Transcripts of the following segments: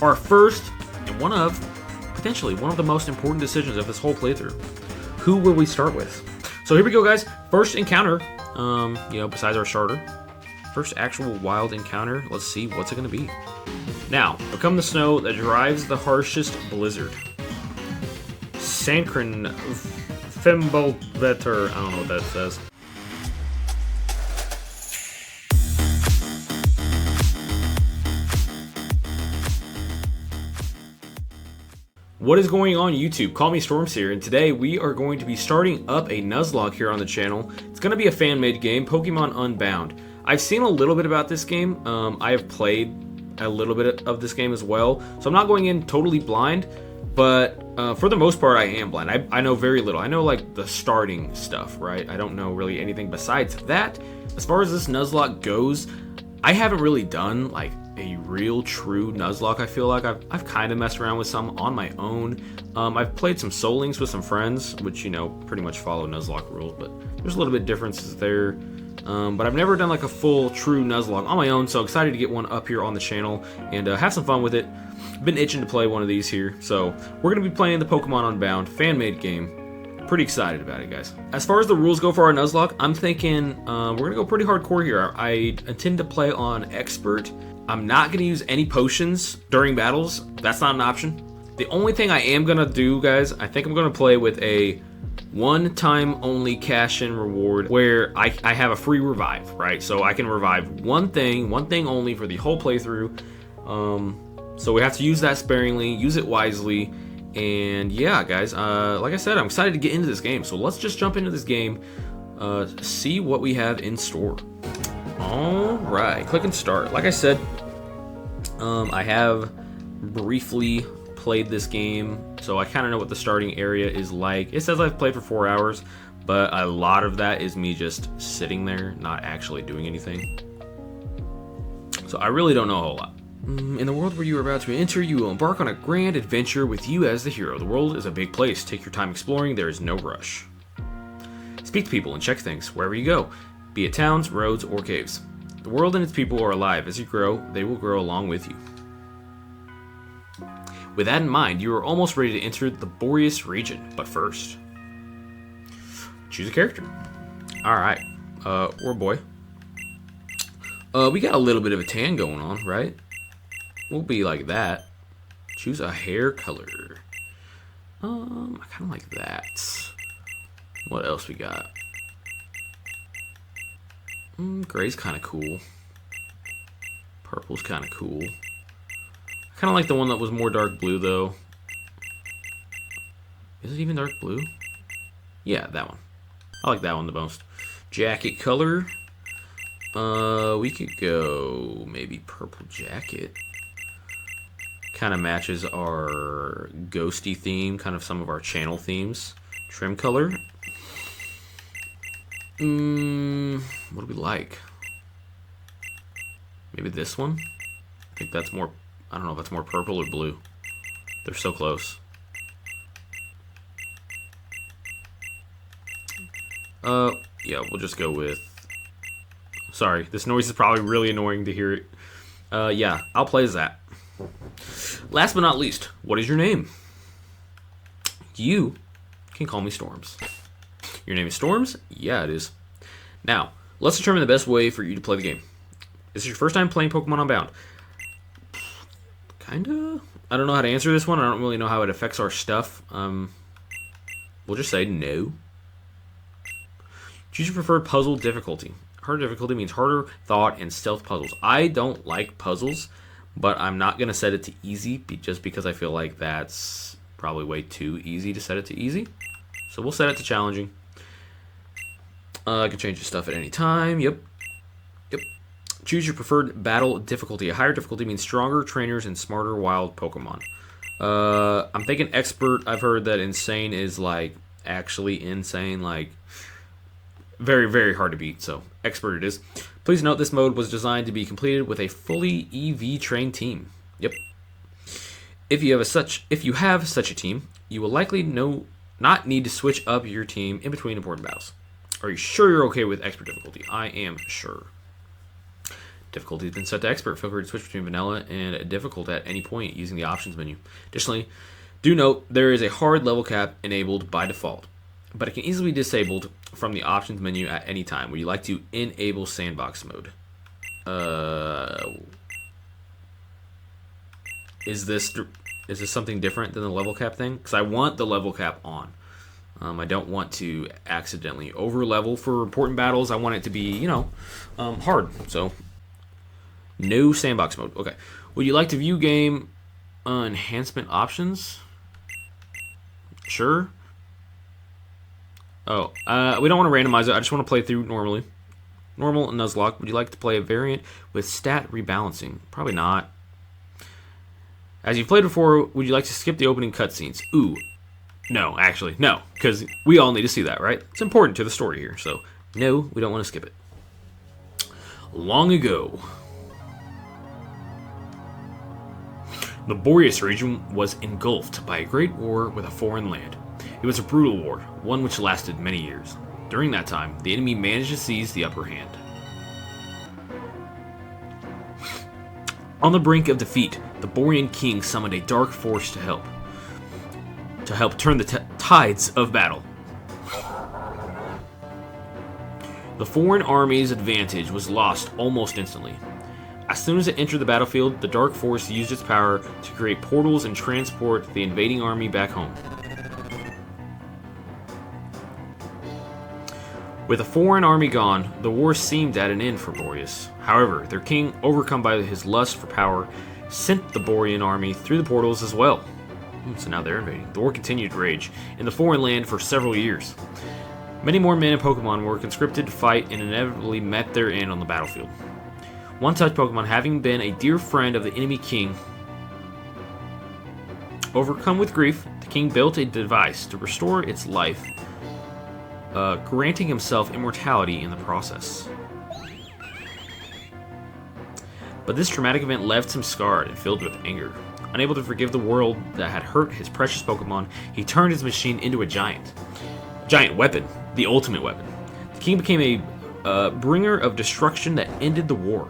our first and potentially one of the most important decisions of this whole playthrough. Who will we start with? So here we go, guys. First encounter, besides our starter. First actual wild encounter. Let's see, what's it going to be? Now, become the snow that drives the harshest blizzard. Sankrin Fembolvetter. I don't know what that says. What is going on YouTube? CallMeStorms here, and today we are going to be starting up a Nuzlocke here on the channel. It's going to be a fan-made game, Pokémon Unbound. I've seen a little bit about this game. I have played a little bit of this game as well, so I'm not going in totally blind, but for the most part I am blind. I know very little. I know like the starting stuff, right? I don't know really anything besides that. As far as this Nuzlocke goes, I haven't really done like a real true Nuzlocke. I feel like I've kind of messed around with some on my own. I've played some Soul Links with some friends, which, you know, pretty much follow Nuzlocke rules, but there's a little bit differences there. But I've never done like a full true Nuzlocke on my own, so excited to get one up here on the channel and have some fun with it. Been itching to play one of these here, so we're going to be playing the Pokemon Unbound fan-made game. Pretty excited about it, guys. As far as the rules go for our Nuzlocke, I'm thinking we're going to go pretty hardcore here. I intend to play on Expert. I'm not going to use any potions during battles. That's not an option. The only thing I am going to do, guys, I think I'm going to play with a one-time only cash-in reward where I have a free revive, right? So I can revive one thing only for the whole playthrough. So we have to use that sparingly, use it wisely. And yeah, guys, like I said, I'm excited to get into this game. So let's just jump into this game, see what we have in store. All right, click and start. Like I said, I have briefly played this game, so I kind of know what the starting area is like. It says I've played for 4 hours, but a lot of that is me just sitting there, not actually doing anything. So I really don't know a whole lot. In the world where you are about to enter, you will embark on a grand adventure with you as the hero. The world is a big place. Take your time exploring. There is no rush. Speak to people and check things wherever you go, be it towns, roads, or caves. The world and its people are alive. As you grow, they will grow along with you. With that in mind, you are almost ready to enter the Borrius region. But first, choose a character. Alright, we're a boy. We got a little bit of a tan going on, right? We'll be like that. Choose a hair color. I kind of like that. What else we got? Gray's kind of cool. Purple's kind of cool. I kind of like the one that was more dark blue, though. Is it even dark blue? Yeah, that one. I like that one the most. Jacket color. We could go maybe purple jacket. Kind of matches our ghosty theme, kind of some of our channel themes. Trim color. What do we like? Maybe this one? I think that's more, I don't know if that's more purple or blue. They're so close. Yeah, we'll just go with, sorry, this noise is probably really annoying to hear it. Yeah, I'll play as that. Last but not least, what is your name? You can call me Storms. Your name is Storms? Yeah, it is. Now, let's determine the best way for you to play the game. Is this your first time playing Pokemon Unbound? Kinda. I don't know how to answer this one. I don't really know how it affects our stuff. We'll just say no. Choose your preferred puzzle difficulty. Harder difficulty means harder thought and stealth puzzles. I don't like puzzles, but I'm not going to set it to easy just because I feel like that's probably way too easy to set it to easy. So we'll set it to challenging. I can change the stuff at any time. Yep. Choose your preferred battle difficulty. A higher difficulty means stronger trainers and smarter wild Pokemon. I'm thinking expert. I've heard that insane is like actually insane, like very, very hard to beat. So expert it is. Please note this mode was designed to be completed with a fully EV trained team. Yep. If you have such a team, you will likely not need to switch up your team in between important battles. Are you sure you're okay with expert difficulty? I am sure. Difficulty has been set to expert. Feel free to switch between vanilla and difficult at any point using the options menu. Additionally, do note there is a hard level cap enabled by default, but it can easily be disabled from the options menu at any time. Would you like to enable sandbox mode? Is this something different than the level cap thing? Because I want the level cap on. I don't want to accidentally over level for important battles. I want it to be, you know, hard. So, no sandbox mode. Okay. Would you like to view game enhancement options? Sure. Oh, we don't want to randomize it. I just want to play through normally. Normal Nuzlocke. Would you like to play a variant with stat rebalancing? Probably not. As you've played before, would you like to skip the opening cutscenes? Ooh. No, actually, no. Because we all need to see that, right? It's important to the story here. So, no, we don't want to skip it. Long ago, the Borrius region was engulfed by a great war with a foreign land. It was a brutal war, one which lasted many years. During that time, the enemy managed to seize the upper hand. On the brink of defeat, the Borrian king summoned a dark force to help turn the tides of battle. The foreign army's advantage was lost almost instantly. As soon as it entered the battlefield, the dark force used its power to create portals and transport the invading army back home. With the foreign army gone, the war seemed at an end for Borrius. However, their king, overcome by his lust for power, sent the Borrian army through the portals as well. So now they're invading. The war continued to rage in the foreign land for several years. Many more men and Pokemon were conscripted to fight and inevitably met their end on the battlefield. One-Touch Pokemon, having been a dear friend of the enemy king, overcome with grief, the king built a device to restore its life, granting himself immortality in the process. But this traumatic event left him scarred and filled with anger. Unable to forgive the world that had hurt his precious Pokemon, he turned his machine into a giant weapon, the ultimate weapon. The king became a bringer of destruction that ended the war.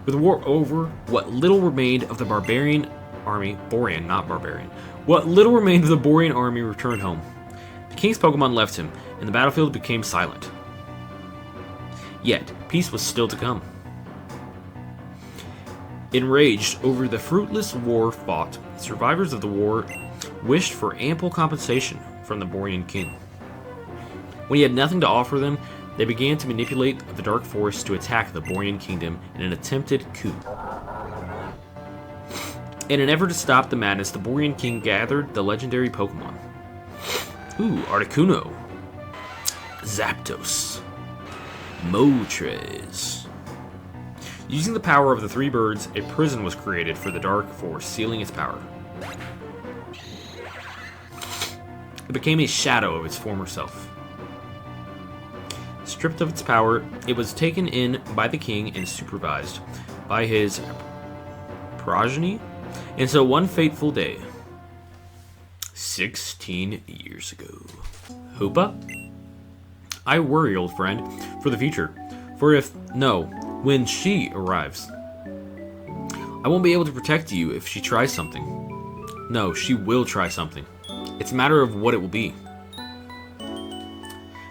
With the war over, what little remained of the barbarian army, Borrian, not barbarian, what little remained of the Borrian army returned home. The king's Pokemon left him, and the battlefield became silent. Yet, peace was still to come. Enraged over the fruitless war fought, survivors of the war wished for ample compensation from the Borrian king. When he had nothing to offer them, they began to manipulate the Dark Force to attack the Borrian kingdom in an attempted coup. In an effort to stop the madness, the Borrian king gathered the legendary Pokemon. Ooh, Articuno, Zapdos, Moltres. Using the power of the three birds, a prison was created for the Dark Force, sealing its power. It became a shadow of its former self. Stripped of its power, it was taken in by the king and supervised by his progeny. And so one fateful day, 16 years ago. Hoopa? I worry, old friend, for the future. For when she arrives, I won't be able to protect you if she tries something. No, she will try something. It's a matter of what it will be.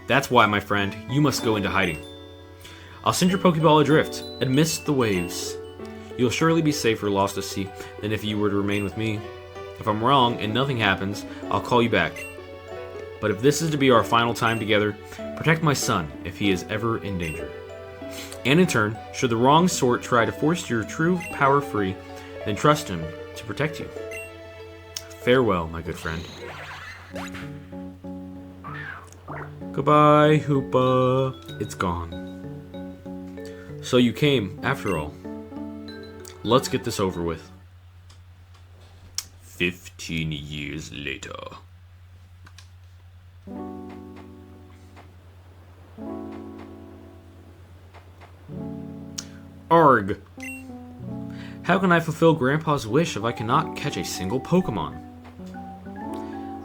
That's why, my friend, you must go into hiding. I'll send your Pokeball adrift, amidst the waves. You'll surely be safer lost at sea than if you were to remain with me. If I'm wrong and nothing happens, I'll call you back. But if this is to be our final time together, protect my son if he is ever in danger. And in turn, should the wrong sort try to force your true power free, then trust him to protect you. Farewell, my good friend. Goodbye, Hoopa. It's gone. So you came, after all. Let's get this over with. 15 years later. Arg. How can I fulfill Grandpa's wish if I cannot catch a single Pokemon?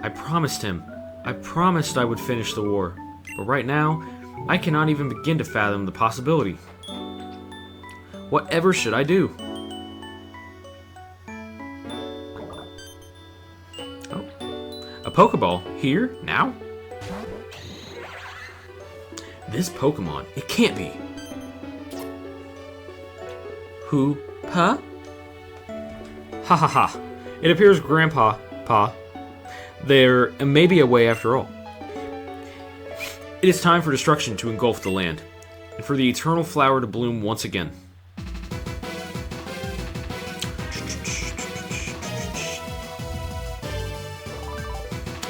I promised him. I promised I would finish the war. But right now, I cannot even begin to fathom the possibility. Whatever should I do? Oh, a Pokeball here now? This Pokemon, it can't be. Who? Huh? Ha ha ha. It appears Grandpa, there may be a way after all. It is time for destruction to engulf the land, and for the eternal flower to bloom once again.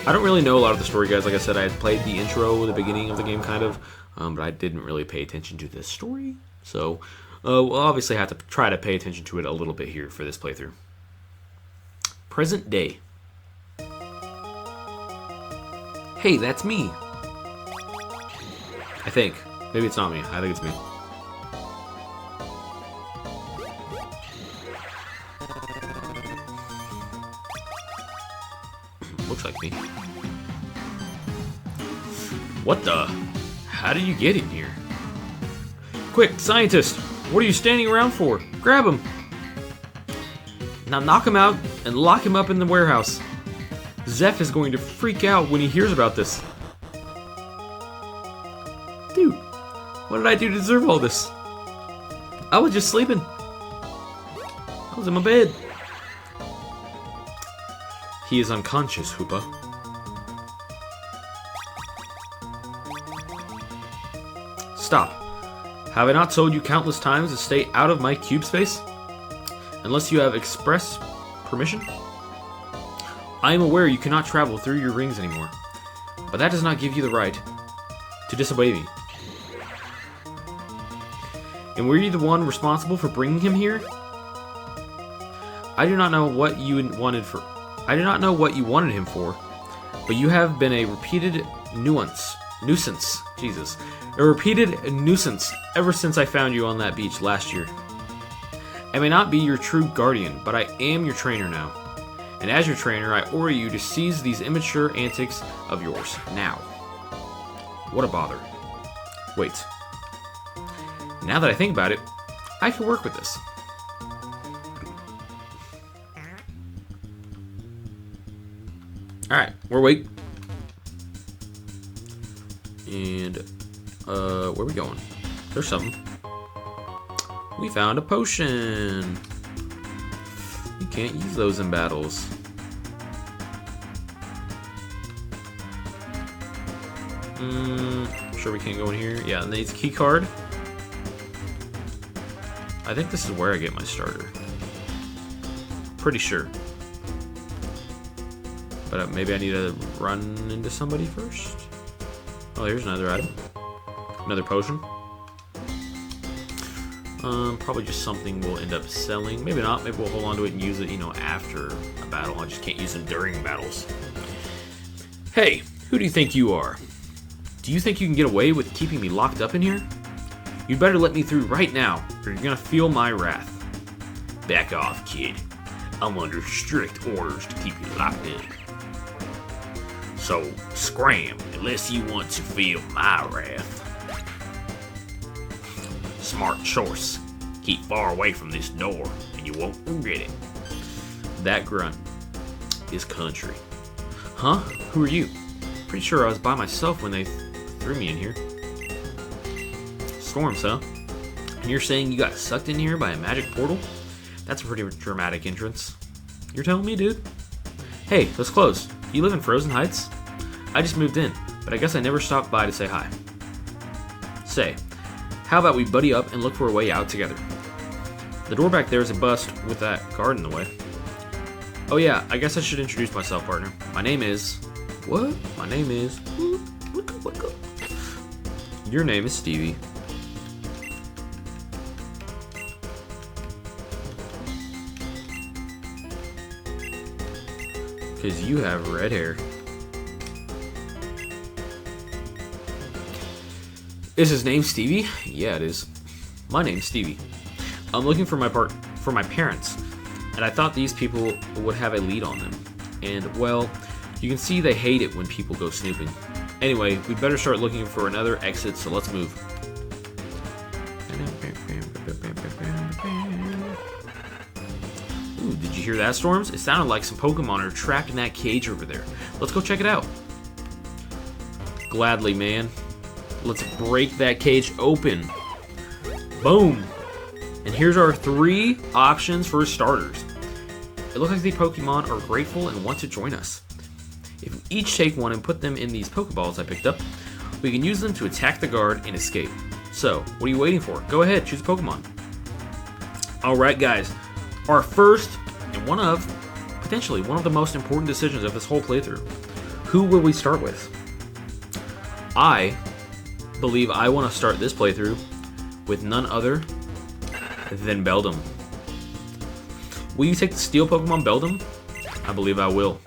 I don't really know a lot of the story, guys. Like I said, I had played the intro, the beginning of the game, kind of, but I didn't really pay attention to the story. So, we'll obviously have to try to pay attention to it a little bit here for this playthrough. Present day. Hey, that's me. I think. Maybe it's not me. I think it's me. Looks like me. What the? How did you get in here? Quick, scientist! What are you standing around for? Grab him! Now knock him out and lock him up in the warehouse. Zeph is going to freak out when he hears about this. Dude, what did I do to deserve all this? I was just sleeping. I was in my bed. He is unconscious, Hoopa. Stop. Have I not told you countless times to stay out of my cube space? Unless you have express permission? I am aware you cannot travel through your rings anymore, but that does not give you the right to disobey me. And were you the one responsible for bringing him here? I do not know what you wanted him for, but you have been a repeated nuisance. Jesus. A repeated nuisance ever since I found you on that beach last year. I may not be your true guardian, but I am your trainer now. And as your trainer, I order you to cease these immature antics of yours now. What a bother. Wait. Now that I think about it, I can work with this. Alright, we're awake. And, where are we going? There's something. We found a potion. You can't use those in battles. Sure we can't go in here. Yeah, and then it's a key card. I think this is where I get my starter. Pretty sure. But maybe I need to run into somebody first. Oh, here's another item. Another potion. Probably just something we'll end up selling. Maybe not. Maybe we'll hold on to it and use it, after a battle. I just can't use it during battles. Hey, who do you think you are? Do you think you can get away with keeping me locked up in here? You'd better let me through right now, or you're gonna feel my wrath. Back off, kid. I'm under strict orders to keep you locked in. So, scram, unless you want to feel my wrath. Smart choice. Keep far away from this door, and you won't regret it. That grunt is country. Huh? Who are you? Pretty sure I was by myself when they threw me in here. Storms, huh? And you're saying you got sucked in here by a magic portal? That's a pretty dramatic entrance. You're telling me, dude? Hey, let's close. You live in Frozen Heights? I just moved in, but I guess I never stopped by to say hi. Say, how about we buddy up and look for a way out together? The door back there is a bust with that guard in the way. Oh yeah, I guess I should introduce myself, partner. My name is... What? My name is... Your name is Stevie. Because you have red hair. Is his name Stevie? Yeah, it is. My name's Stevie. I'm looking for my parents, and I thought these people would have a lead on them. And, well, you can see they hate it when people go snooping. Anyway, we better start looking for another exit, so let's move. Ooh, did you hear that, Storms? It sounded like some Pokemon are trapped in that cage over there. Let's go check it out. Gladly, man. Let's break that cage open. Boom. And here's our 3 options for starters. It looks like the Pokemon are grateful and want to join us. If we each take one and put them in these Pokeballs I picked up, we can use them to attack the guard and escape. So, what are you waiting for? Go ahead, choose a Pokemon. Alright guys, our first and potentially one of the most important decisions of this whole playthrough. Who will we start with? I believe I want to start this playthrough with none other than Beldum. Will you take the Steel Pokemon Beldum? I believe I will.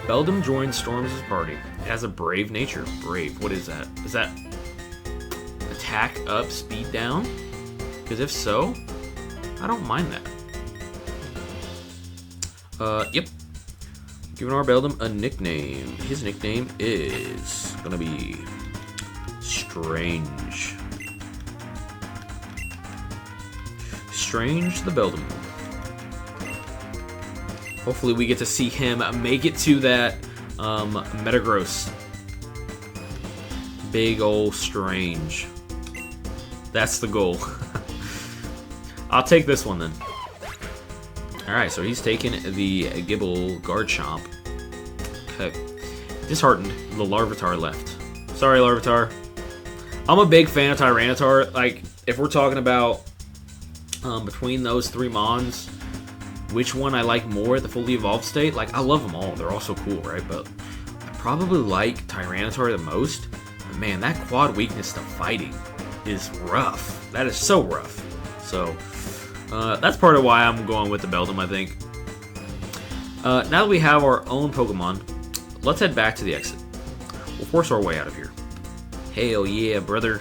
Beldum joins Storms' party. It has a brave nature. Brave, what is that? Is that attack up, speed down? Because if so, I don't mind that. Yep. Giving our Beldum a nickname. His nickname is gonna be Strange. Strange the Beldum. Hopefully we get to see him make it to that Metagross. Big ol' Strange. That's the goal. I'll take this one then. Alright, so he's taking the Gibble Garchomp. Okay. Disheartened, the Larvitar left. Sorry, Larvitar. I'm a big fan of Tyranitar. Like, if we're talking about between those 3 Mons, which one I like more at the fully evolved state? Like, I love them all. They're all so cool, right? But I probably like Tyranitar the most. But man, that quad weakness to fighting is rough. That is so rough. So, that's part of why I'm going with the Beldum, I think. Now that we have our own Pokemon, let's head back to the exit. We'll force our way out of here. Hell yeah, brother.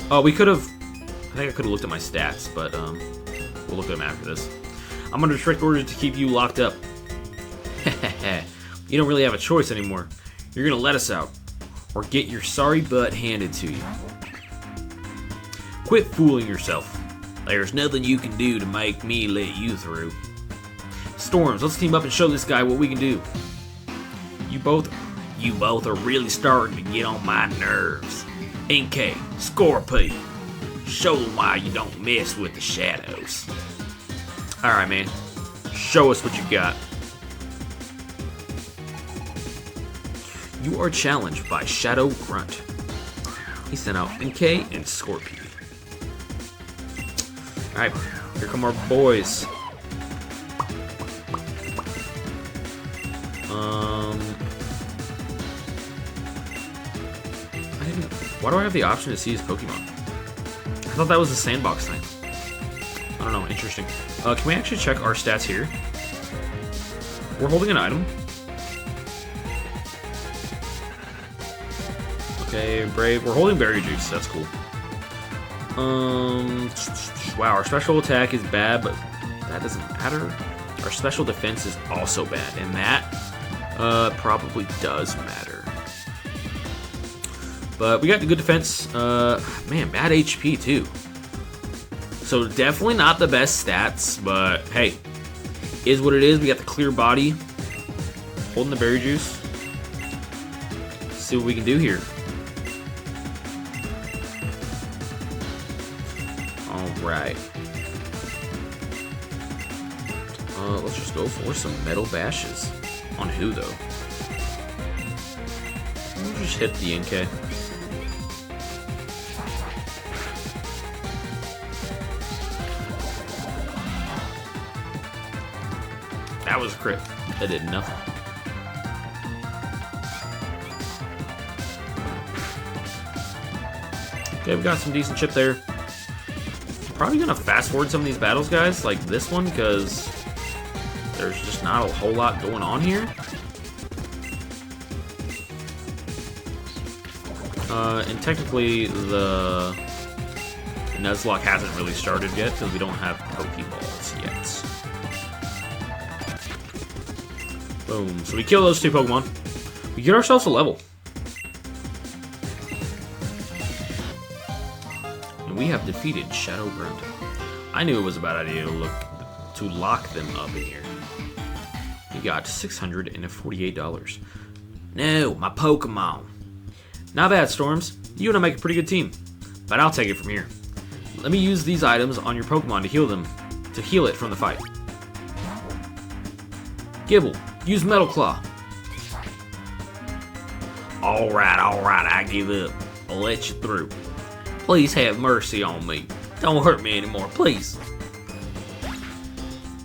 Oh, we could have... I think I could have looked at my stats, but we'll look at them after this. I'm under strict orders to keep you locked up. You don't really have a choice anymore. You're gonna let us out, or get your sorry butt handed to you. Quit fooling yourself. There's nothing you can do to make me let you through. Storms, let's team up and show this guy what we can do. You both are really starting to get on my nerves. NK, Scorpy. Show them why you don't mess with the shadows. Alright, man. Show us what you got. You are challenged by Shadow Grunt. He sent out NK and Scorpy. Alright, here come our boys. Why do I have the option to see his Pokemon? I thought that was a sandbox thing. I don't know, interesting. Can we actually check our stats here? We're holding an item. Okay, Brave. We're holding Berry Juice, that's cool. Wow, our special attack is bad, but that doesn't matter. Our special defense is also bad, and that probably does matter. But we got the good defense. Man, bad HP too. So definitely not the best stats, but hey, is what it is. We got the clear body, holding the berry juice. Let's see what we can do here. All right. Let's just go for some metal bashes. On who though? We'll just hit the NK. That was a crit. That did nothing. Okay, we got some decent chip there. I'm probably gonna fast forward some of these battles, guys, like this one, because there's just not a whole lot going on here. And technically the Nuzlocke hasn't really started yet because we don't have Pokeballs yet. Boom. So we kill those 2 Pokemon. We get ourselves a level. And we have defeated Shadow Grunt. I knew it was a bad idea to lock them up in here. We got $648. No, my Pokemon. Not bad, Storms. You and I make a pretty good team. But I'll take it from here. Let me use these items on your Pokemon to heal it from the fight. Gibble, use Metal Claw. Alright, I give up. I'll let you through. Please have mercy on me. Don't hurt me anymore, please.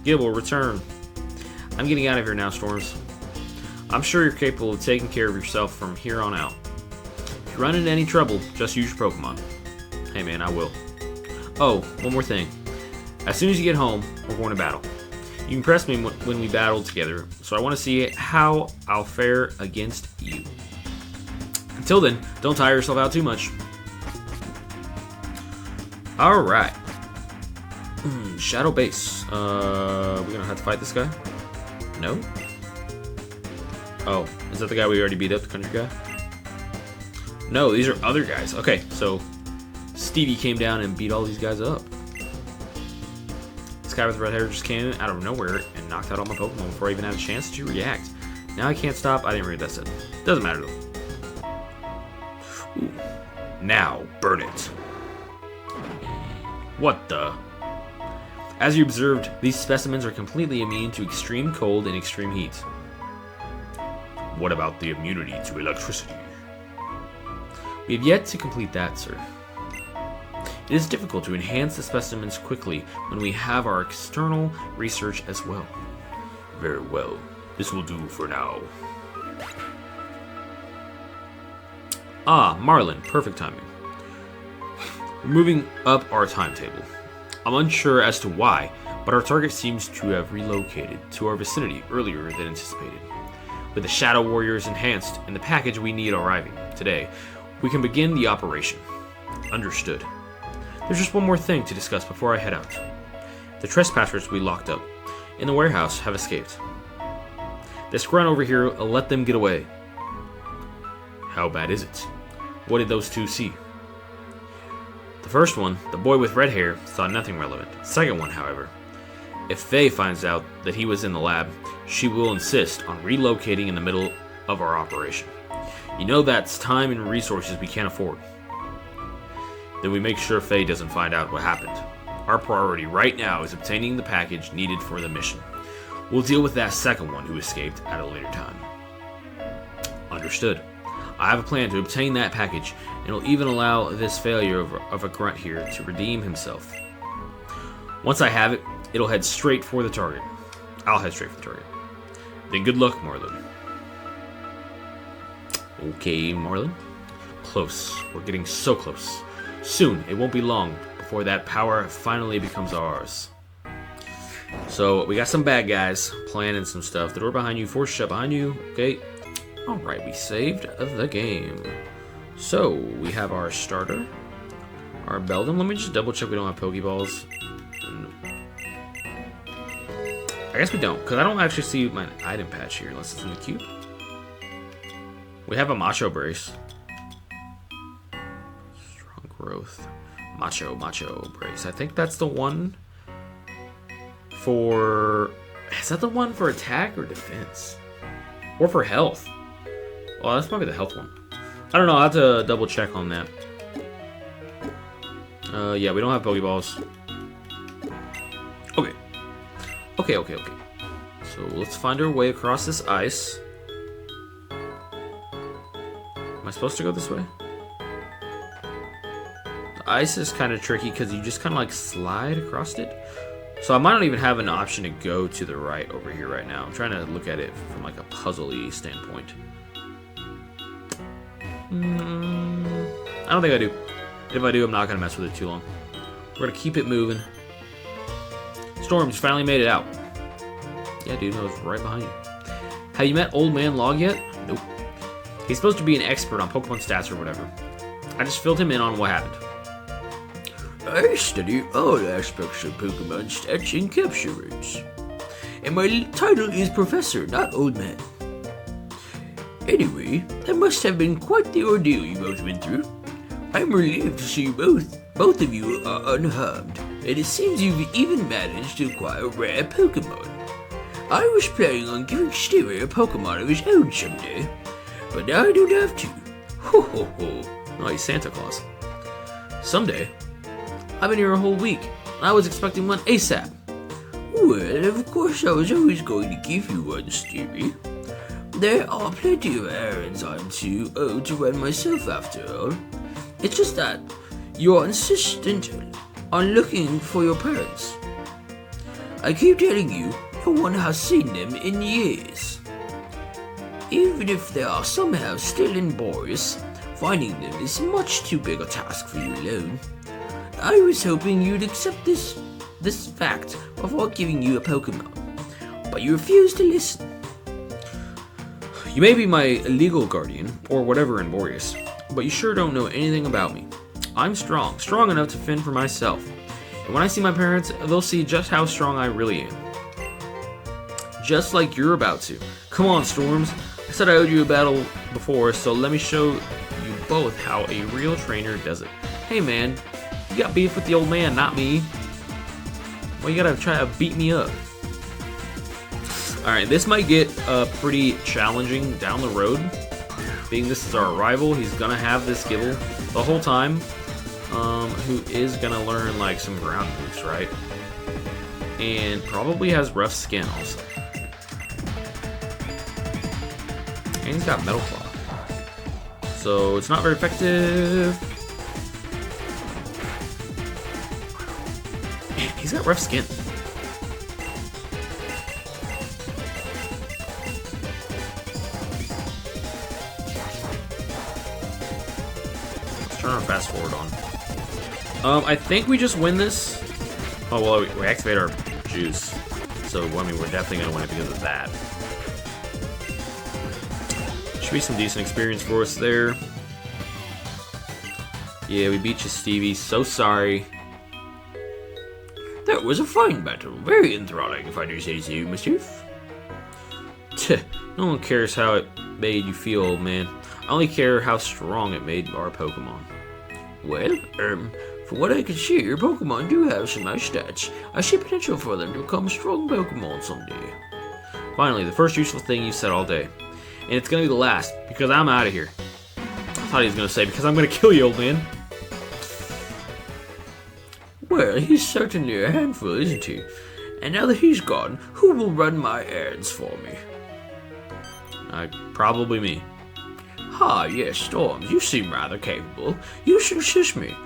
Gibble, return. I'm getting out of here now, Storms. I'm sure you're capable of taking care of yourself from here on out. If you run into any trouble, just use your Pokemon. Hey man, I will. Oh, one more thing. As soon as you get home, we're going to battle. You impressed me when we battled together, so I want to see how I'll fare against you. Until then, don't tire yourself out too much. Alright. Shadow Base. We're gonna have to fight this guy? No? Oh, is that the guy we already beat up, the country guy? No, these are other guys. Okay, so Stevie came down and beat all these guys up. This guy with red hair just came out of nowhere and knocked out all my Pokemon before I even had a chance to react. Now I can't stop. I didn't read that said. Doesn't matter though. Ooh. Now, burn it. What the? As you observed, these specimens are completely immune to extreme cold and extreme heat. What about the immunity to electricity? We have yet to complete that, sir. It is difficult to enhance the specimens quickly when we have our external research as well. Very well. This will do for now. Ah, Marlin. Perfect timing. We're moving up our timetable. I'm unsure as to why, but our target seems to have relocated to our vicinity earlier than anticipated. With the Shadow Warriors enhanced and the package we need arriving today, we can begin the operation. Understood. There's just one more thing to discuss before I head out. The trespassers we locked up in the warehouse have escaped. This grunt over here let them get away. How bad is it? What did those two see? The first one, the boy with red hair, saw nothing relevant. The second one, however, if Faye finds out that he was in the lab, she will insist on relocating in the middle of our operation. You know that's time and resources we can't afford. Then we make sure Faye doesn't find out what happened. Our priority right now is obtaining the package needed for the mission. We'll deal with that second one who escaped at a later time. Understood. I have a plan to obtain that package, and will even allow this failure of a grunt here to redeem himself. Once I have it, it'll head straight for the target. I'll head straight for the target. Then good luck, Marlin. Okay, Marlin. Close. We're getting so close. Soon, it won't be long before that power finally becomes ours. So, we got some bad guys planning some stuff. The door behind you, force shut behind you. Okay. Alright, we saved the game. So, we have our starter, our Beldum. Let me just double check we don't have Pokeballs. I guess we don't, because I don't actually see my item patch here unless it's in the cube. We have a Macho Brace. Strong growth. Macho Brace. I think that's the one for... Is that the one for attack or defense? Or for health? Well, that's probably the health one. I don't know. I'll have to double check on that. Yeah, we don't have Pokeballs. Okay. Okay. So let's find our way across this ice. Am I supposed to go this way? The ice is kind of tricky because you just kind of like slide across it. So I might not even have an option to go to the right over here right now. I'm trying to look at it from like a puzzle-y standpoint. I don't think I do. If I do, I'm not going to mess with it too long. We're going to keep it moving. Storms, finally made it out. Yeah, dude, I was right behind you. Have you met Old Man Log yet? Nope. He's supposed to be an expert on Pokemon stats or whatever. I just filled him in on what happened. I study all aspects of Pokemon stats and capture rates. And my title is Professor, not Old Man. Anyway, that must have been quite the ordeal you both went through. I'm relieved to see you both of you are unharmed, and it seems you've even managed to acquire a rare Pokémon. I was planning on giving Stewie a Pokémon of his own someday, but now I don't have to. Ho ho ho. Oh, he's Santa Claus. Someday? I've been here a whole week. I was expecting one ASAP. Well, of course I was always going to give you one, Stewie. There are plenty of errands I'm to run myself after all. It's just that you're insistent on looking for your parents. I keep telling you, no one has seen them in years. Even if they are somehow still in Borrius, finding them is much too big a task for you alone. I was hoping you'd accept this fact before giving you a Pokemon, but you refused to listen. You may be my legal guardian, or whatever in Borrius, but you sure don't know anything about me. I'm strong enough to fend for myself. And when I see my parents, they'll see just how strong I really am. Just like you're about to. Come on, Storms. I said I owed you a battle before, so let me show you both how a real trainer does it. Hey man, you got beef with the old man, not me. Well, you gotta try to beat me up. Alright, this might get pretty challenging down the road. Being this is our rival, he's gonna have this Gibble the whole time. Who is gonna learn like some ground moves, right? And probably has rough skin also. And he's got Metal Claw. So it's not very effective. Man, he's got rough skin. Turn our fast forward on. I think we just win this. Oh, well, we activate our juice. So, I mean, we're definitely going to win it because of that. Should be some decent experience for us there. Yeah, we beat you, Stevie. So sorry. That was a fine battle. Very enthralling, if I do say so, Mischief. No one cares how it made you feel, old man. I only care how strong it made our Pokemon. Well, from what I can see, your Pokemon do have some nice stats. I see potential for them to become strong Pokemon someday. Finally, the first useful thing you said all day. And it's gonna be the last, because I'm out of here. I thought he was gonna say, because I'm gonna kill you, old man. Well, he's certainly a handful, isn't he? And now that he's gone, who will run my errands for me? Probably me. Ah, yes, Storms, you seem rather capable. You should assist me.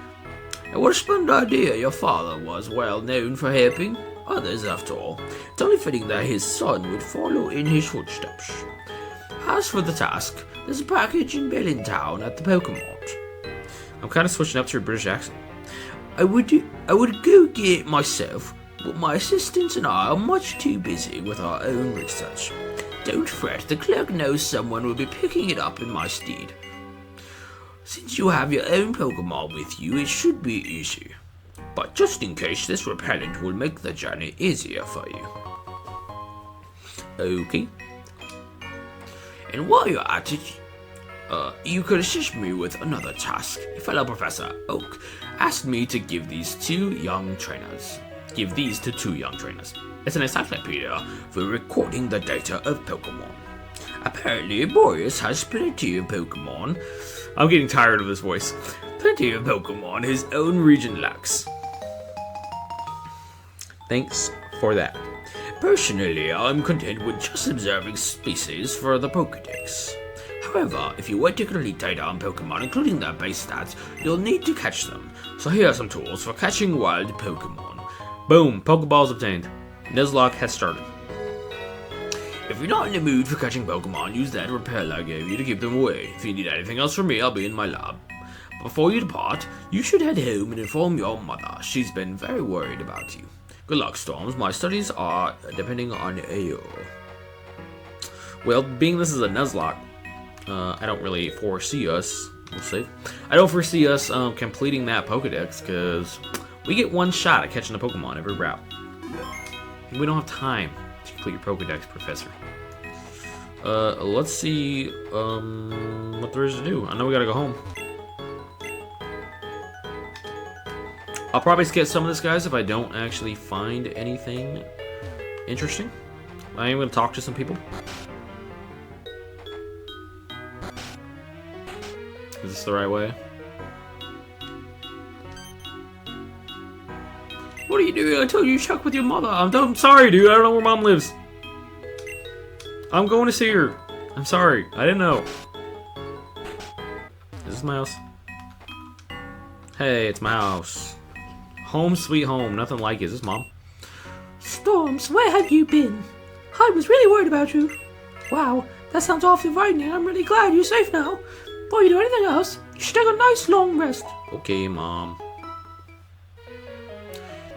And what a splendid idea your father was well known for helping others, after all. It's only fitting that his son would follow in his footsteps. As for the task, there's a package in Bellintown at the Pokemon. I'm kind of switching up to your British accent. I would go get it myself, but my assistants and I are much too busy with our own research. Don't fret, the clerk knows someone will be picking it up in my stead. Since you have your own Pokemon with you, it should be easy. But just in case, this repellent will make the journey easier for you. Okay. And while you're at it, you could assist me with another task. Fellow Professor Oak asked me to give these to two young trainers. It's an encyclopedia for recording the data of Pokemon. Apparently, Borrius has plenty of Pokemon. I'm getting tired of this voice. Plenty of Pokemon his own region lacks. Thanks for that. Personally, I'm content with just observing species for the Pokédex. However, if you want to complete data on Pokemon, including their base stats, you'll need to catch them. So here are some tools for catching wild Pokemon. Boom, Pokeballs obtained. Nuzlocke has started. If you're not in the mood for catching Pokemon, use that repel I gave you to keep them away. If you need anything else from me, I'll be in my lab. Before you depart, you should head home and inform your mother. She's been very worried about you. Good luck, Storms. My studies are depending on you. Well, being this is a Nuzlocke, I don't really foresee us. We'll see. I don't foresee us completing that Pokedex because we get one shot at catching a Pokemon every route. We don't have time to complete your Pokedex, Professor. Let's see what there is to do. I know we gotta go home. I'll probably skip some of this, guys, if I don't actually find anything interesting. I am gonna talk to some people. Is this the right way? What are you doing? I told you to check with your mother. I'm sorry, dude. I don't know where Mom lives. I'm going to see her. I'm sorry. I didn't know. Is this my house? Hey, it's my house. Home sweet home. Nothing like it. Is this Mom? Storms, where have you been? I was really worried about you. Wow, that sounds awfully frightening. I'm really glad you're safe now. Before you do anything else, you should take a nice long rest. Okay, Mom.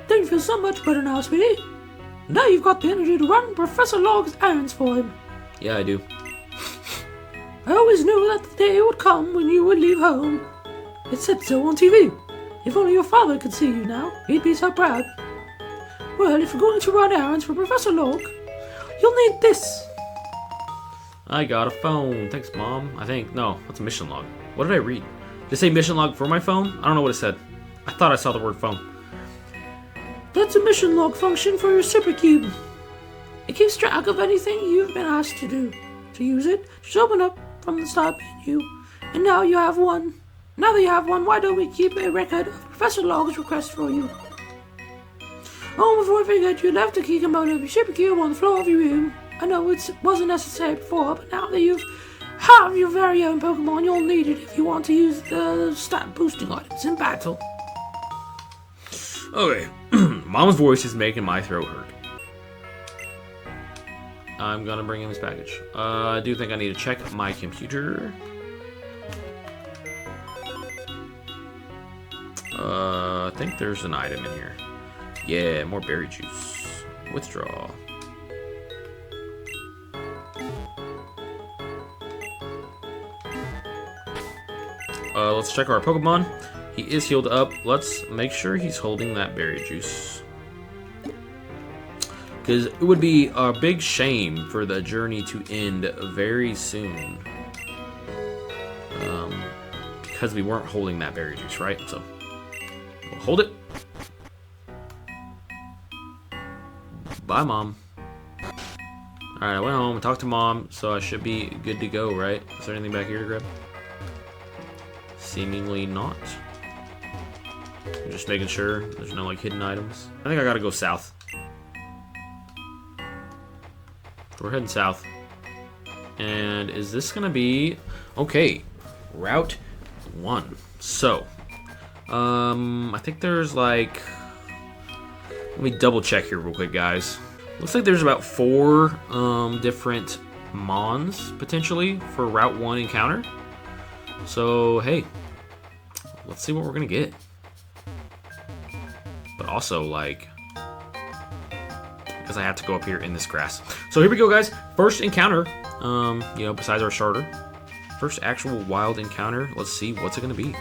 Don't you feel so much better now, sweetie? Now you've got the energy to run Professor Log's errands for him. Yeah, I do. I always knew that the day would come when you would leave home. It said so on TV. If only your father could see you now, he'd be so proud. Well, if you're going to run errands for Professor Log, you'll need this. I got a phone. Thanks, Mom. I think. No, that's a mission log. What did I read? Did it say mission log for my phone? I don't know what it said. I thought I saw the word phone. That's a mission log function for your super cube. It keeps track of anything you've been asked to do. To use it, just open up from the start menu. And now you have one. Now that you have one, why don't we keep a record of Professor Log's request for you? Oh, before I forget, you left the key component of your super cube on the floor of your room. I know it wasn't necessary before, but now that you have your very own Pokemon, you'll need it if you want to use the stat boosting items in battle. Okay. Mom's voice is making my throat hurt. I'm gonna bring him his package. I do think I need to check my computer. I think there's an item in here. Yeah, more berry juice. Withdraw. Let's check our Pokemon. He is healed up. Let's make sure he's holding that berry juice. Because it would be a big shame for the journey to end very soon. Because we weren't holding that berry juice, right? So, we'll hold it. Bye, Mom. Alright, I went home and talked to Mom, so I should be good to go, right? Is there anything back here to grab? Seemingly not. I'm just making sure there's no, like, hidden items. I think I gotta go south. We're heading south. And is this gonna be... Okay, Route 1. So, I think there's, like... Let me double check here real quick, guys. Looks like there's about 4 different Mons, potentially, for Route 1 encounter. So, hey, let's see what we're gonna get. But also, like, because I have to go up here in this grass. So here we go, guys. First encounter, you know, besides our starter. First actual wild encounter. Let's see, what's it gonna be?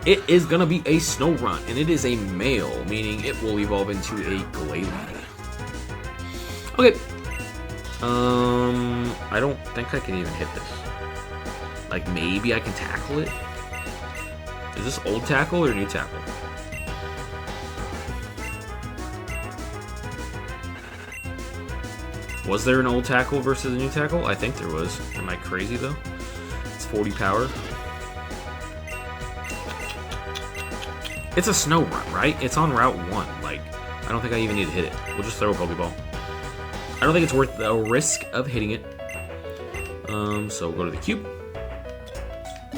It is gonna be a snow run, and it is a male, meaning it will evolve into a Glalie. Okay. I don't think I can even hit this. Like, maybe I can tackle it? Is this old tackle or new tackle? Was there an old tackle versus a new tackle? I think there was. Am I crazy, though? It's 40 power. It's a snow run, right? It's on Route 1. Like, I don't think I even need to hit it. We'll just throw a Pokeball. I don't think it's worth the risk of hitting it. So we'll go to the cube.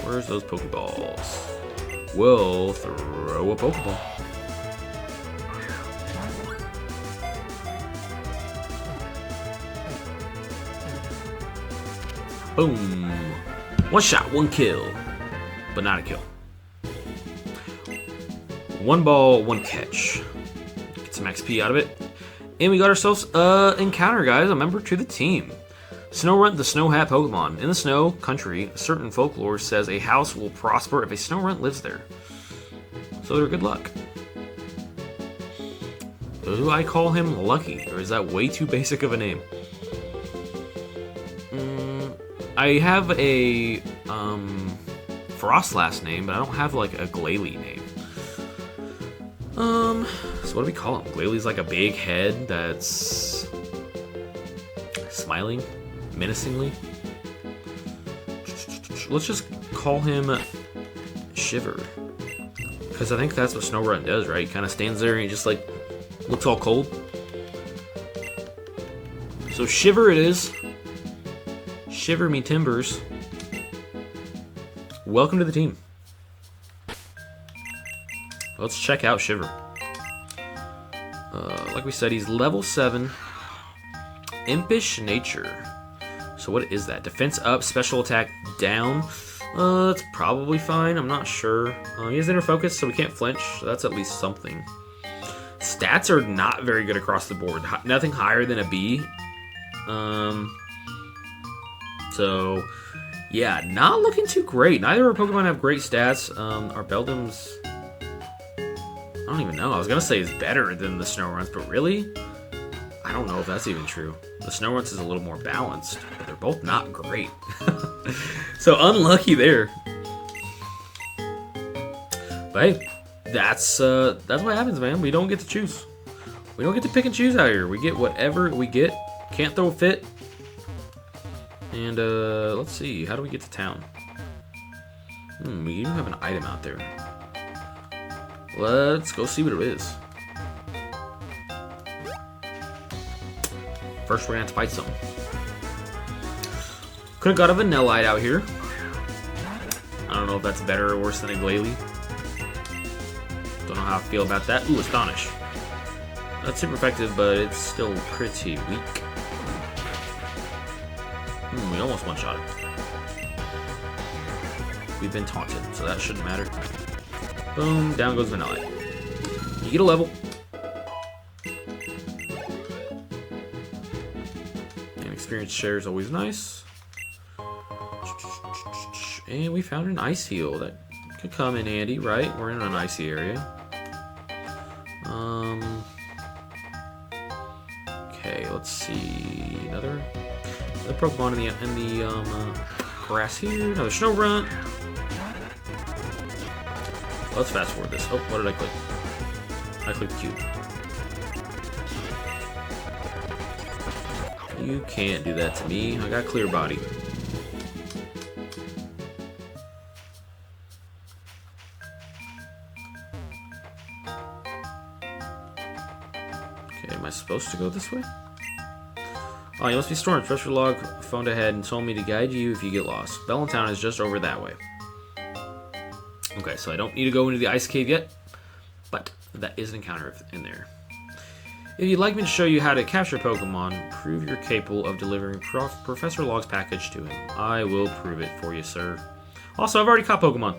Where's those Pokeballs? We'll throw a Pokeball. Boom. One shot, one kill. But not a kill. One ball, one catch. Get some XP out of it. And we got ourselves encounter, guys. A member to the team. Snowrunt, the Snow Hat Pokemon. In the snow country, certain folklore says a house will prosper if a Snowrunt lives there. So they're good luck. Do I call him Lucky, or is that way too basic of a name? I have a Frost last name, but I don't have like a Glalie name. So what do we call him? Glalie's like a big head that's smiling menacingly. Let's just call him Shiver, because I think that's what Snowrun does, right? He kind of stands there and he just like looks all cold. So Shiver it is. Shiver me timbers. Welcome to the team. Let's check out Shiver. Like we said, he's level 7. Impish nature. So what is that? Defense up, special attack down. That's probably fine. I'm not sure. He has inner focus, so we can't flinch. So that's at least something. Stats are not very good across the board. Nothing higher than a B. So yeah, not looking too great. Neither of our Pokemon have great stats. Our Beldum's, I don't even know. I was gonna say it's better than the Snowruns, but really, I don't know if that's even true. The Snowruns is a little more balanced, but they're both not great. So unlucky there. But hey, that's what happens, man. We don't get to choose. We don't get to pick and choose out here. We get whatever we get. Can't throw a fit. And let's see. How do we get to town? We even have an item out there. Let's go see what it is. First, we're gonna have to fight something. Could have got a Vanillite out here. I don't know if that's better or worse than a Glalie. Don't know how I feel about that. Ooh, Astonish. That's super effective, but it's still pretty weak. We almost one-shot it. We've been taunted, so that shouldn't matter. Boom, down goes Vanillite. You get a level. And experience share is always nice. And we found an Ice Heal that could come in handy, right? We're in an icy area. Okay, let's see. Another Pokemon in the grass here. Another Snowrunt. Let's fast forward this. Oh, what did I click? I clicked Q. You can't do that to me. I got clear body. Okay, am I supposed to go this way? Oh, you must be Storm. Professor Log phoned ahead and told me to guide you if you get lost. Bellintown is just over that way. Okay, so I don't need to go into the ice cave yet, but that is an encounter in there. If you'd like me to show you how to capture Pokemon, prove you're capable of delivering Professor Log's package to him. I will prove it for you, sir. Also, I've already caught Pokemon.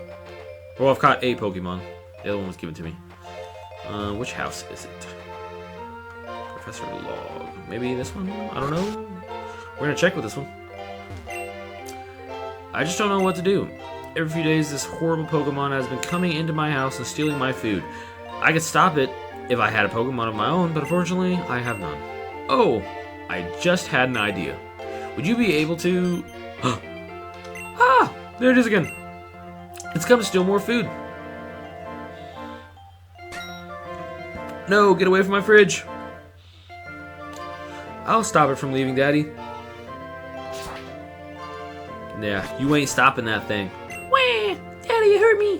Well, I've caught a Pokemon. The other one was given to me. Which house is it? Professor Log. Maybe this one? I don't know. We're gonna check with this one. I just don't know what to do. Every few days, this horrible Pokemon has been coming into my house and stealing my food. I could stop it if I had a Pokemon of my own, but unfortunately, I have none. Oh, I just had an idea. Would you be able to... Ah! There it is again. It's come to steal more food. No, get away from my fridge. I'll stop it from leaving, Daddy. Yeah, you ain't stopping that thing. Wah! Daddy, you hurt me.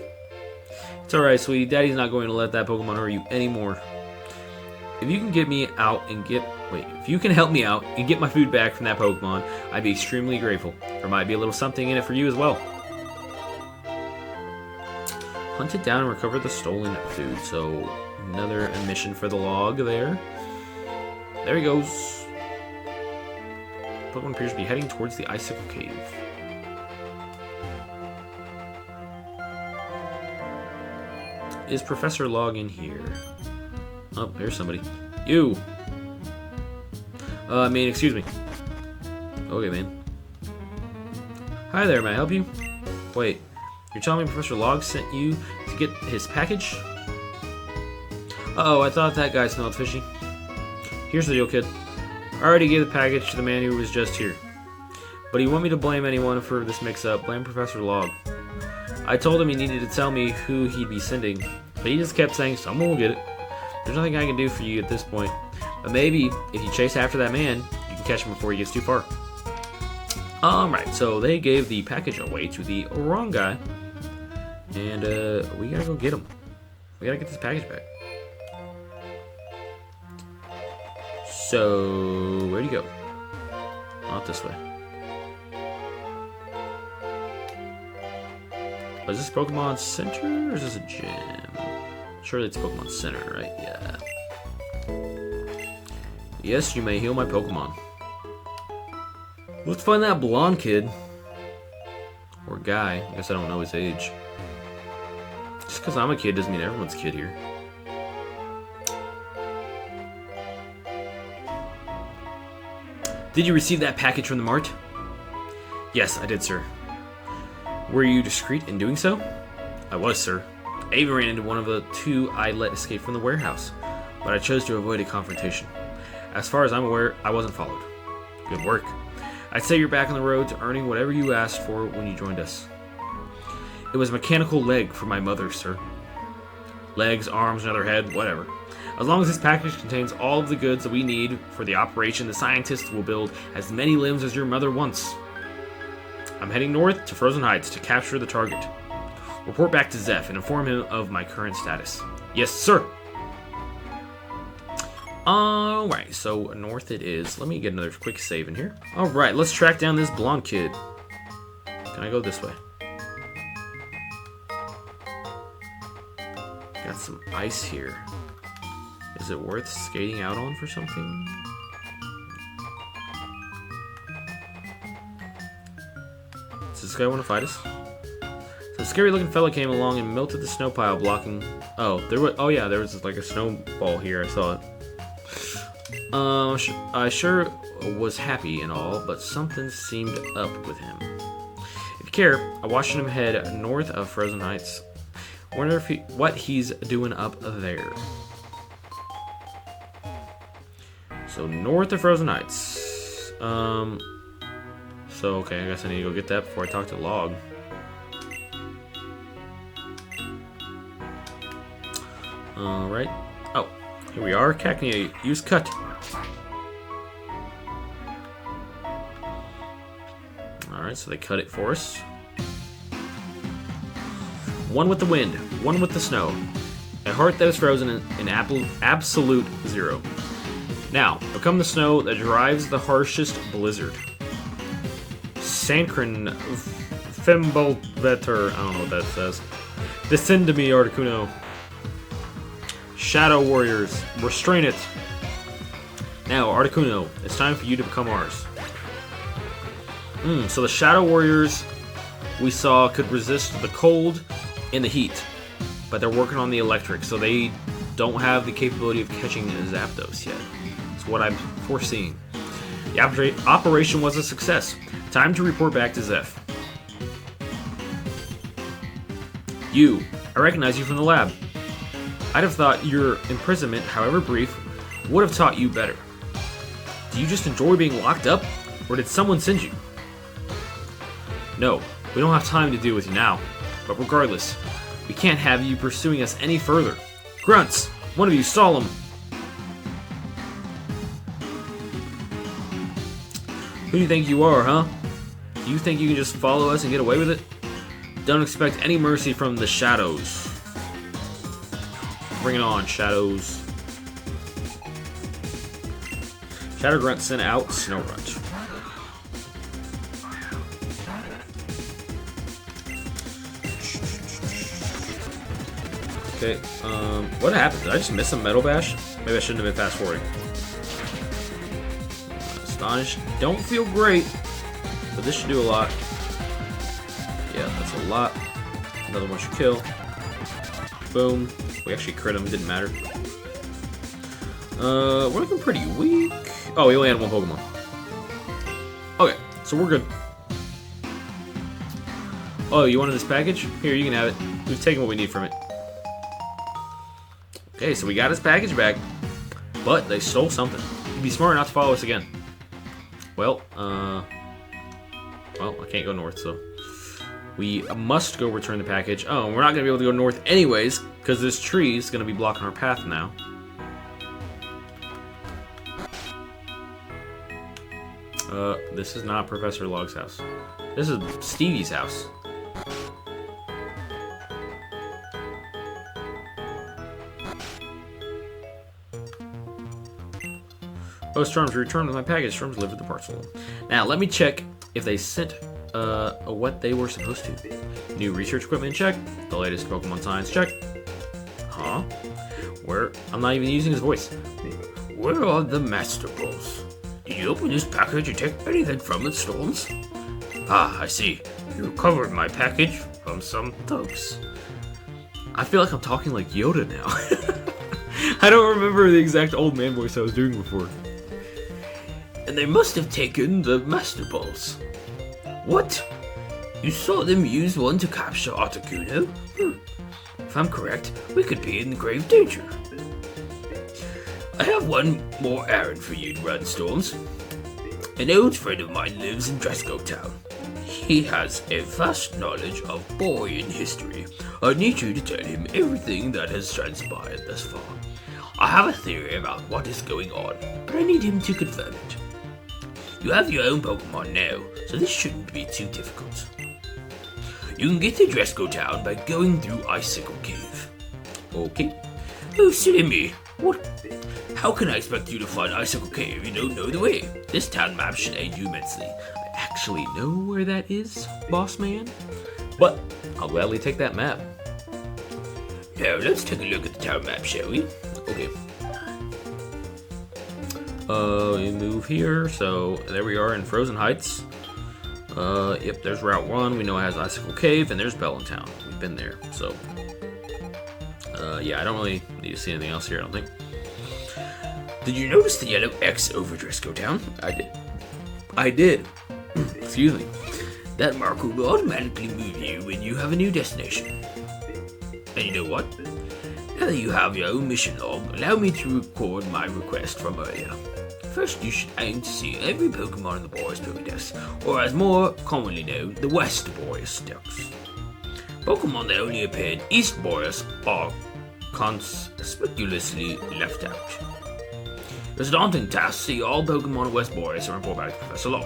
It's alright, sweetie. Daddy's not going to let that Pokemon hurt you anymore. If you can get me out and get... Wait, if you can help me out and get my food back from that Pokemon, I'd be extremely grateful. There might be a little something in it for you as well. Hunt it down and recover the stolen food. So, another mission for the log there. There he goes. Pokemon appears to be heading towards the Icicle Cave. Is Professor Log in here? Oh, there's somebody. You! Excuse me. Okay, man. Hi there, may I help you? Wait, you're telling me Professor Log sent you to get his package? Uh-oh, I thought that guy smelled fishy. Here's the deal, kid. I already gave the package to the man who was just here. But he want me to blame anyone for this mix-up. Blame Professor Log. I told him he needed to tell me who he'd be sending, but he just kept saying someone will get it. There's nothing I can do for you at this point. But maybe, if you chase after that man, you can catch him before he gets too far. Alright, so they gave the package away to the wrong guy. And, we gotta go get him. We gotta get this package back. So, where'd he go? Not this way. Oh, is this Pokemon Center, or is this a gym? Surely it's Pokemon Center, right? Yeah. Yes, you may heal my Pokemon. Let's find that blonde kid. Or guy. I guess I don't know his age. Just because I'm a kid doesn't mean everyone's a kid here. Did you receive that package from the mart? Yes, I did, sir. Were you discreet in doing so? I was, sir. I even ran into one of the two I let escape from the warehouse, but I chose to avoid a confrontation. As far as I'm aware, I wasn't followed. Good work. I'd say you're back on the road to earning whatever you asked for when you joined us. It was a mechanical leg for my mother, sir. Legs, arms, another head, whatever. As long as this package contains all of the goods that we need for the operation, the scientists will build as many limbs as your mother wants. I'm heading north to Frozen Heights to capture the target. Report back to Zeph and inform him of my current status. Yes, sir. Alright, so north it is. Let me get another quick save in here. Alright, let's track down this blonde kid. Can I go this way? Got some ice here. Is it worth skating out on for something? Does this guy want to fight us? So a scary looking fella came along and melted the snow pile blocking... Oh, there was like a snowball here, I saw it. I sure was happy and all, but something seemed up with him. If you care, I watched him head north of Frozen Heights. Wonder if what he's doing up there. So north of Frozen Heights. So okay, I guess I need to go get that before I talk to Log. Alright. Oh, here we are. Cacnea, use cut. Alright, so they cut it for us. One with the wind, one with the snow. A heart that is frozen in absolute zero. Now, become the snow that drives the harshest blizzard. Sankrin Fembolveter, I don't know what that says. Descend to me, Articuno. Shadow Warriors, restrain it. Now, Articuno, it's time for you to become ours. So the Shadow Warriors we saw could resist the cold and the heat, but they're working on the electric, so they don't have the capability of catching Zapdos yet. That's what I'm foreseeing. The operation was a success. Time to report back to Zeph. I recognize you from the lab. I'd have thought your imprisonment, however brief, would have taught you better. Do you just enjoy being locked up, or did someone send you? No, we don't have time to deal with you now, but regardless, we can't have you pursuing us any further. Grunts, one of you stall him. Who do you think you are, huh? Do you think you can just follow us and get away with it? Don't expect any mercy from the Shadows. Bring it on, Shadows. Shadow Grunt sent out Snow Runt. Okay, what happened? Did I just miss a Metal Bash? Maybe I shouldn't have been fast forwarding. Astonished. Don't feel great, but this should do a lot. Yeah, that's a lot. Another one should kill. Boom. We actually crit him, it didn't matter. We're looking pretty weak. Oh, we only had one Pokemon. Okay, so we're good. Oh, you wanted this package? Here, you can have it. We've taken what we need from it. Okay, so we got his package back, but they stole something. You'd be smart not to follow us again. Well, I can't go north, so we must go return the package. Oh, we're not gonna be able to go north anyways, because this tree is gonna be blocking our path now. This is not Professor Log's house. This is Stevie's house. Oh, Storms, you returned with my package. Storms delivered the parcel. Now, let me check if they sent what they were supposed to. New research equipment, check. The latest Pokemon science, check. Huh? Where? I'm not even using his voice. Where are the Master Balls? Did you open this package and take anything from it, Storms? Ah, I see. You recovered my package from some thugs. I feel like I'm talking like Yoda now. I don't remember the exact old man voice I was doing before. And they must have taken the Master Balls. What? You saw them use one to capture Articuno? If I'm correct, we could be in grave danger. I have one more errand for you to run, Storms. An old friend of mine lives in Dresco Town. He has a vast knowledge of Borrian history. I need you to tell him everything that has transpired thus far. I have a theory about what is going on, but I need him to confirm it. You have your own Pokemon now, so this shouldn't be too difficult. You can get to Dresco Town by going through Icicle Cave. Okay. Oh, silly me. What? How can I expect you to find Icicle Cave if you don't know the way? This town map should aid you immensely. I actually know where that is, boss man. But I'll gladly take that map. Now, let's take a look at the town map, shall we? Okay. We move here, so there we are in Frozen Heights. Yep, there's Route 1. We know it has Icicle Cave, and there's Bellintown. We've been there, so. Yeah, I don't really need to see anything else here, I don't think. Did you notice the yellow X over Dresco Town? I did. Excuse me. That mark will automatically move you when you have a new destination. And you know what? Now that you have your own mission log, allow me to record my request from earlier. First, you should aim to see every Pokemon in the Borrius Pokédex, or as more commonly known, the West Borrius Dex. Pokemon that only appear in East Borrius are conspicuously left out. It's a daunting task to see all Pokemon in West Borrius and report back to Professor Log.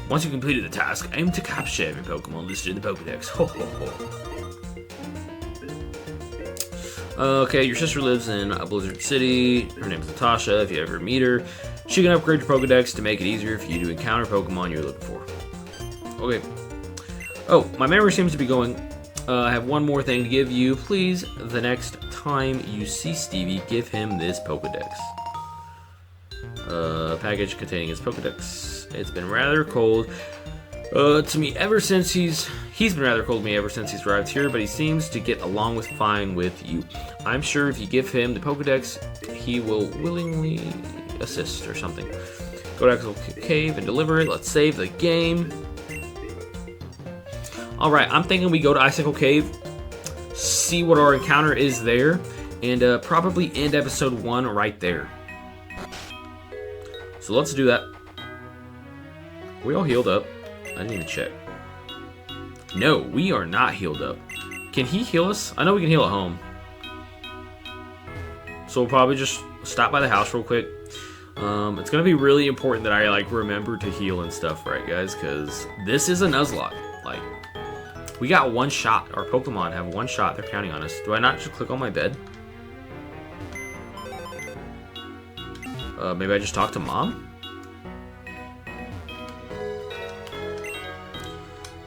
Once you've completed the task, aim to capture every Pokemon listed in the Pokédex. Ho ho ho. Okay, your sister lives in Blizzard City. Her name is Natasha. If you ever meet her, she can upgrade your Pokédex to make it easier for you to encounter Pokemon you're looking for. Okay. Oh, my memory seems to be going. I have one more thing to give you. Please, the next time you see Stevie, give him this Pokédex. Package containing his Pokédex. It's been rather cold to me ever since he's been rather cold to me ever since he's arrived here, but he seems to get along with fine with you. I'm sure if you give him the Pokédex, he will willingly assist or something. Go to Icicle Cave and deliver it. Let's save the game. Alright, I'm thinking we go to Icicle Cave, see what our encounter is there, and probably end episode 1 right there. So let's do that. Are we all healed up? I didn't even check. No, we are not healed up. Can he heal us? I know we can heal at home. So we'll probably just stop by the house real quick. It's gonna be really important that I remember to heal and stuff, right, guys? Because this is a Nuzlocke. We got one shot. Our Pokemon have one shot. They're counting on us. Do I not just click on my bed? Maybe I just talk to Mom?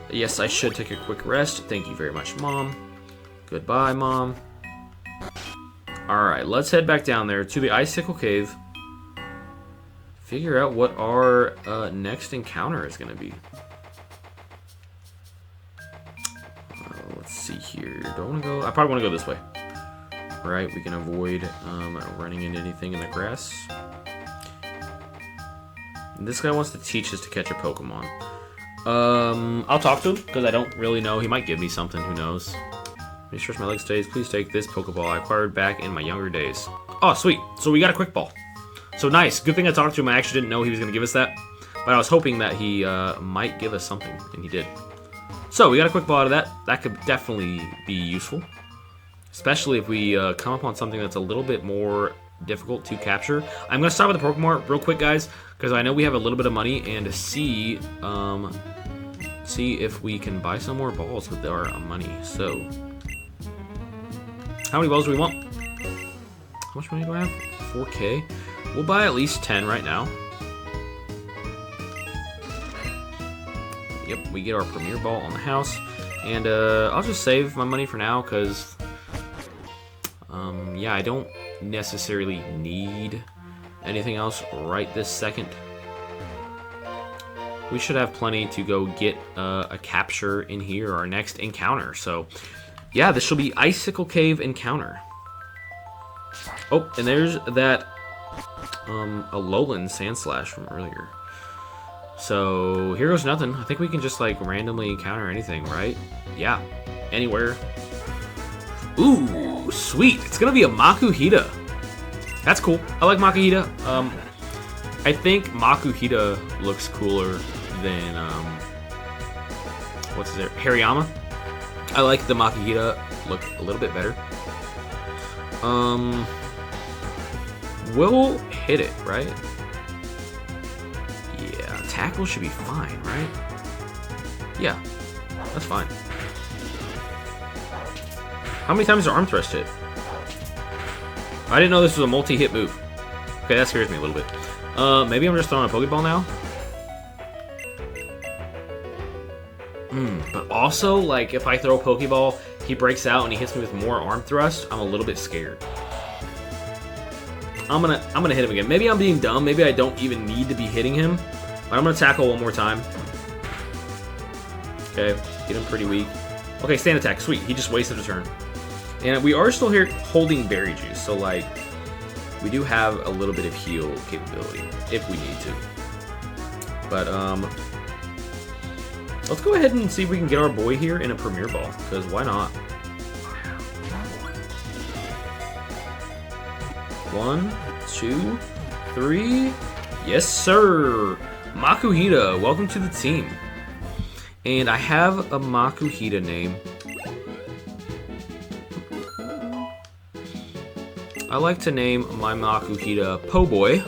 Yes, I should take a quick rest. Thank you very much, Mom. Goodbye, Mom. Alright, let's head back down there to the Icicle Cave. Figure out what our next encounter is going to be. Let's see here. Do I want to go? I probably want to go this way. Right, we can avoid running into anything in the grass. And this guy wants to teach us to catch a Pokemon. I'll talk to him, because I don't really know. He might give me something, who knows. Make sure my leg stays. Please take this Pokeball I acquired back in my younger days. Oh, sweet. So we got a Quick Ball. So nice. Good thing I talked to him. I actually didn't know he was going to give us that. But I was hoping that he might give us something, and he did. So we got a quick ball out of that. That could definitely be useful. Especially if we come up on something that's a little bit more difficult to capture. I'm going to stop at the Pokemon real quick, guys, because I know we have a little bit of money, and see if we can buy some more balls with our money. So, how many balls do we want? How much money do I have? 4K. We'll buy at least 10 right now. Yep, we get our premier ball on the house. And I'll just save my money for now, because yeah, I don't necessarily need anything else right this second. We should have plenty to go get a capture in here, our next encounter. So, yeah, this will be Icicle Cave encounter. Oh, and there's that a lowland Sandslash from earlier. So, here goes nothing. I think we can just, like, randomly encounter anything, right? Yeah, anywhere. Ooh, sweet. It's going to be a Makuhita. That's cool. I like Makuhita. I think Makuhita looks cooler than, what's his name? Hariyama. I like the Makuhita look a little bit better. We'll hit it, right? Yeah, tackle should be fine, right? Yeah, that's fine. How many times does arm thrust hit? I didn't know this was a multi-hit move. Okay, that scares me a little bit. Maybe I'm just throwing a Pokeball now? But also, like, if I throw a Pokeball, he breaks out and he hits me with more arm thrust, I'm a little bit scared. I'm gonna hit him again. Maybe I'm being dumb. Maybe I don't even need to be hitting him. But I'm gonna tackle one more time. Okay, get him pretty weak. Okay, stand attack. Sweet. He just wasted a turn. And we are still here holding Berry Juice, so, like, we do have a little bit of heal capability if we need to. But, let's go ahead and see if we can get our boy here in a Premier Ball, because why not? 1, 2, 3. Yes, sir! Makuhita, welcome to the team. And I have a Makuhita name. I like to name my Makuhita Po-Boy.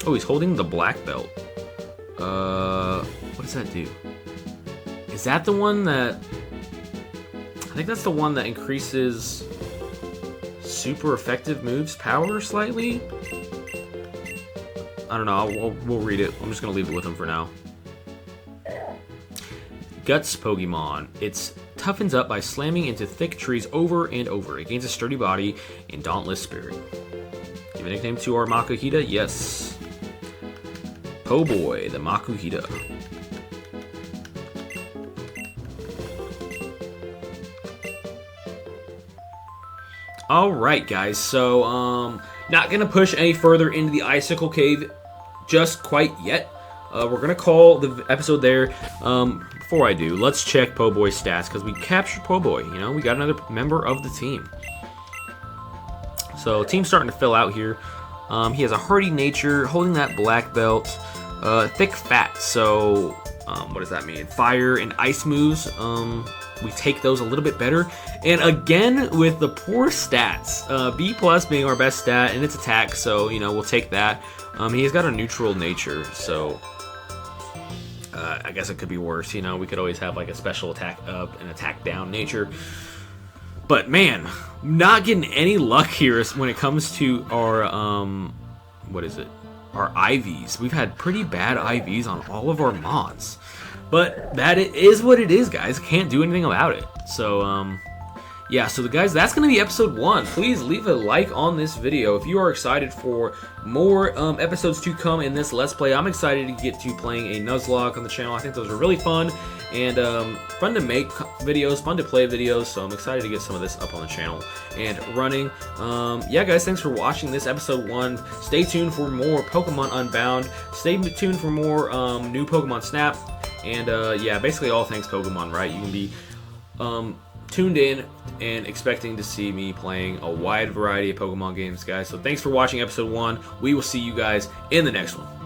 Oh, he's holding the black belt. What does that do? Is that the one that... I think that's the one that increases super effective moves power slightly? I don't know, we'll read it. I'm just going to leave it with him for now. Guts Pokemon. It's toughens up by slamming into thick trees over and over. It gains a sturdy body and dauntless spirit. Give a nickname to our Makuhita? Yes. Po-Boy, the Makuhita. Alright, guys, so, not gonna push any further into the Icicle Cave just quite yet. We're gonna call the episode there. Before I do, let's check Po-Boy's stats, because we captured Po-Boy, you know, we got another member of the team. So, team's starting to fill out here. He has a hardy nature, holding that black belt, thick fat, so, what does that mean? Fire and ice moves, we take those a little bit better. And again, with the poor stats, B+ being our best stat, and it's attack, so, you know, we'll take that. He's got a neutral nature, so... I guess it could be worse, you know, we could always have like a special attack up and attack down nature. But man, not getting any luck here when it comes to our, what is it? Our IVs. We've had pretty bad IVs on all of our mods. But that is what it is, guys. Can't do anything about it. So, yeah, so guys, that's going to be episode 1. Please leave a like on this video if you are excited for more episodes to come in this Let's Play. I'm excited to get to playing a Nuzlocke on the channel. I think those are really fun and fun to make videos, fun to play videos, so I'm excited to get some of this up on the channel and running. Yeah, guys, thanks for watching this episode 1. Stay tuned for more Pokemon Unbound. Stay tuned for more new Pokemon Snap. And yeah, basically all things Pokemon, right? You can be... tuned in and expecting to see me playing a wide variety of Pokemon games, guys. So thanks for watching episode 1. We will see you guys in the next one.